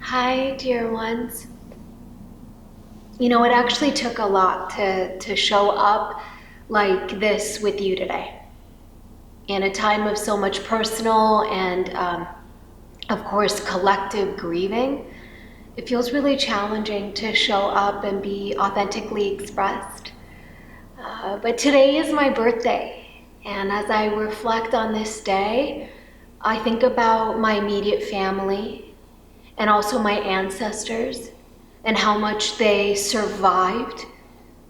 Hi, dear ones. It actually took a lot to show up like this with you today. In a time of so much personal and, of course, collective grieving, it feels really challenging to show up and be authentically expressed. But today is my birthday, and as I reflect on this day, I think about my immediate family and also my ancestors and how much they survived,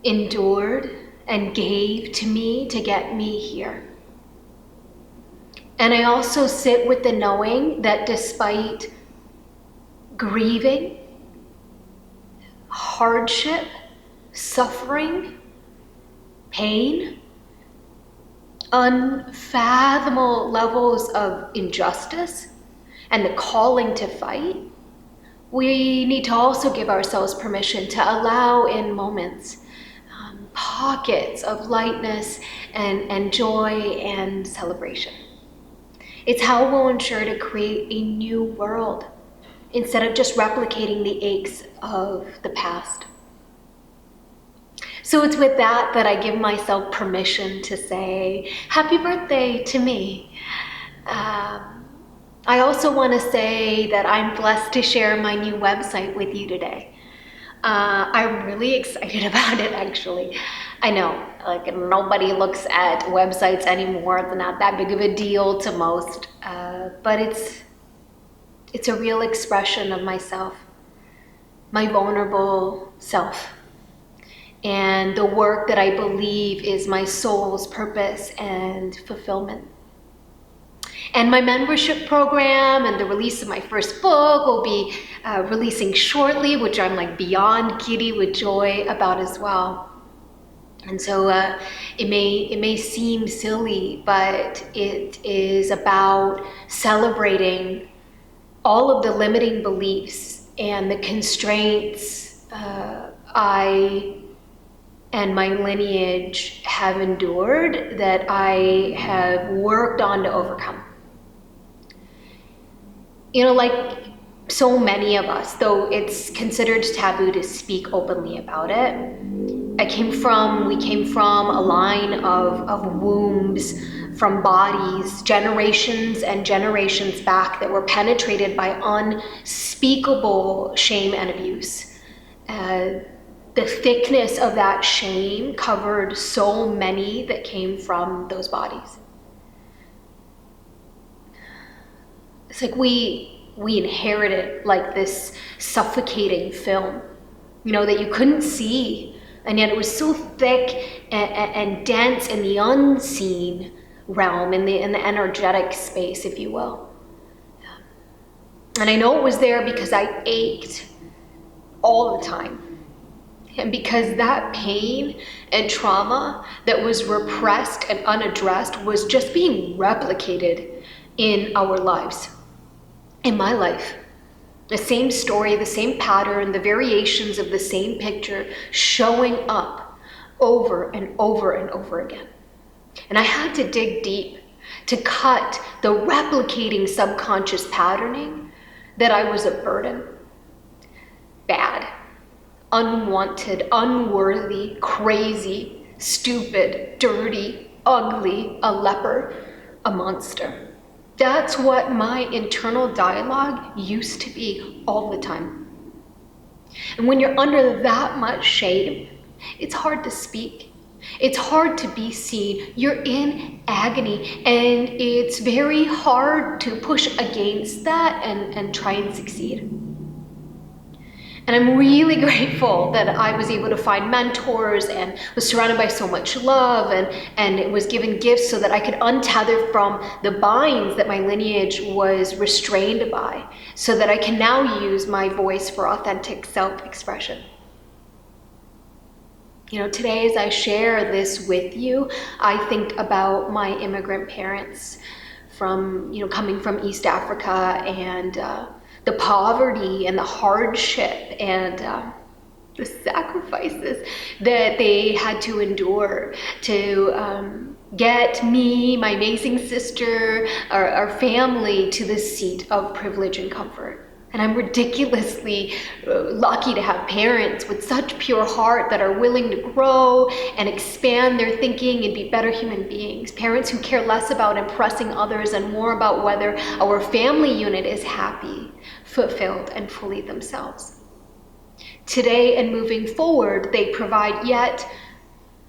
endured, and gave to me to get me here. And I also sit with the knowing that despite grieving, hardship, suffering, pain, unfathomable levels of injustice, and the calling to fight, we need to also give ourselves permission to allow in moments, pockets of lightness and joy and celebration. It's how we'll ensure to create a new world instead of just replicating the aches of the past. So it's with that I give myself permission to say, happy birthday to me. I also want to say that I'm blessed to share my new website with you today. I'm really excited about it, actually. I know, nobody looks at websites anymore. It's not that big of a deal to most, but it's a real expression of myself, my vulnerable self, and the work that I believe is my soul's purpose and fulfillment. And my membership program and the release of my first book will be releasing shortly, which I'm beyond giddy with joy about as well. And so it may seem silly, but it is about celebrating all of the limiting beliefs and the constraints I and my lineage have endured that I have worked on to overcome. Like so many of us, though it's considered taboo to speak openly about it, we came from a line of wombs, from bodies, generations and generations back that were penetrated by unspeakable shame and abuse. The thickness of that shame covered so many that came from those bodies. It's like we inherited this suffocating film, that you couldn't see, and yet it was so thick and dense in the unseen realm, in the energetic space, if you will. And I know it was there because I ached all the time. And because that pain and trauma that was repressed and unaddressed was just being replicated in our lives. In my life, the same story, the same pattern, the variations of the same picture showing up over and over and over again. And I had to dig deep to cut the replicating subconscious patterning that I was a burden, bad, unwanted, unworthy, crazy, stupid, dirty, ugly, a leper, a monster. That's what my internal dialogue used to be all the time. And when you're under that much shame, it's hard to speak. It's hard to be seen. You're in agony, and it's very hard to push against that and try and succeed. And I'm really grateful that I was able to find mentors and was surrounded by so much love and it was given gifts so that I could untether from the binds that my lineage was restrained by, so that I can now use my voice for authentic self-expression. Today as I share this with you, I think about my immigrant parents coming from East Africa and the poverty and the hardship and the sacrifices that they had to endure to get me, my amazing sister, our family to this seat of privilege and comfort. And I'm ridiculously lucky to have parents with such pure heart that are willing to grow and expand their thinking and be better human beings. Parents who care less about impressing others and more about whether our family unit is happy, fulfilled, and fully themselves. Today and moving forward, they provide yet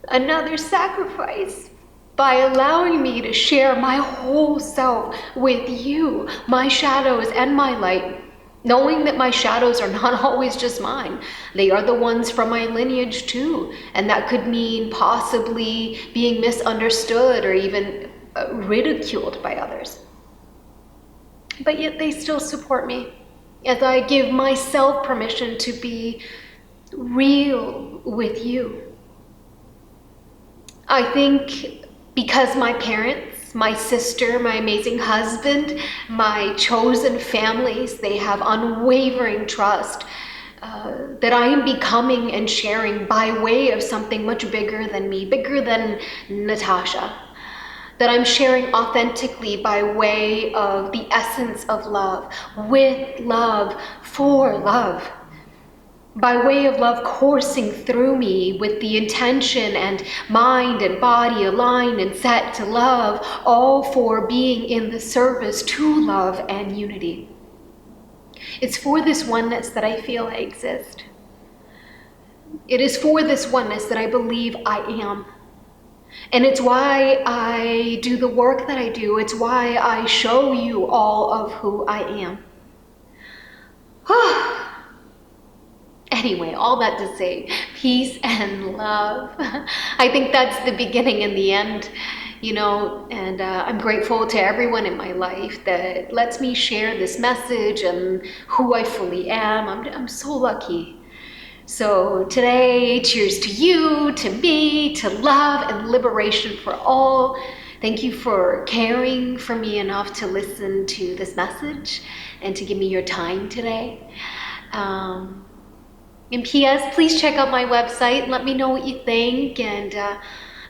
another sacrifice by allowing me to share my whole self with you, my shadows and my light, knowing that my shadows are not always just mine. They are the ones from my lineage too, and that could mean possibly being misunderstood or even ridiculed by others. But yet they still support me as I give myself permission to be real with you. I think because my parents, my sister, my amazing husband, my chosen families, they have unwavering trust that I am becoming and sharing by way of something much bigger than me, bigger than Natasha. That I'm sharing authentically by way of the essence of love, with love, for love. By way of love coursing through me with the intention and mind and body aligned and set to love, all for being in the service to love and unity. It's for this oneness that I feel I exist. It is for this oneness that I believe I am. And it's why I do the work that I do. It's why I show you all of who I am. Anyway, all that to say, peace and love. I think that's the beginning and the end, and I'm grateful to everyone in my life that lets me share this message and who I fully am. I'm so lucky. So today, cheers to you, to me, to love and liberation for all. Thank you for caring for me enough to listen to this message and to give me your time today. And P.S., please check out my website. Let me know what you think. And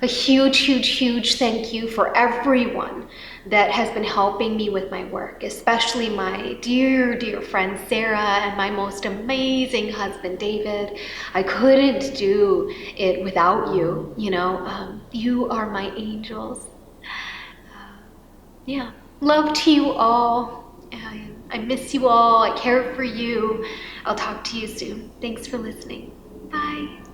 a huge, huge, huge thank you for everyone that has been helping me with my work, especially my dear, dear friend Sarah and my most amazing husband David. I couldn't do it without you. You are my angels. Love to you all. I miss you all. I care for you. I'll talk to you soon. Thanks for listening. Bye.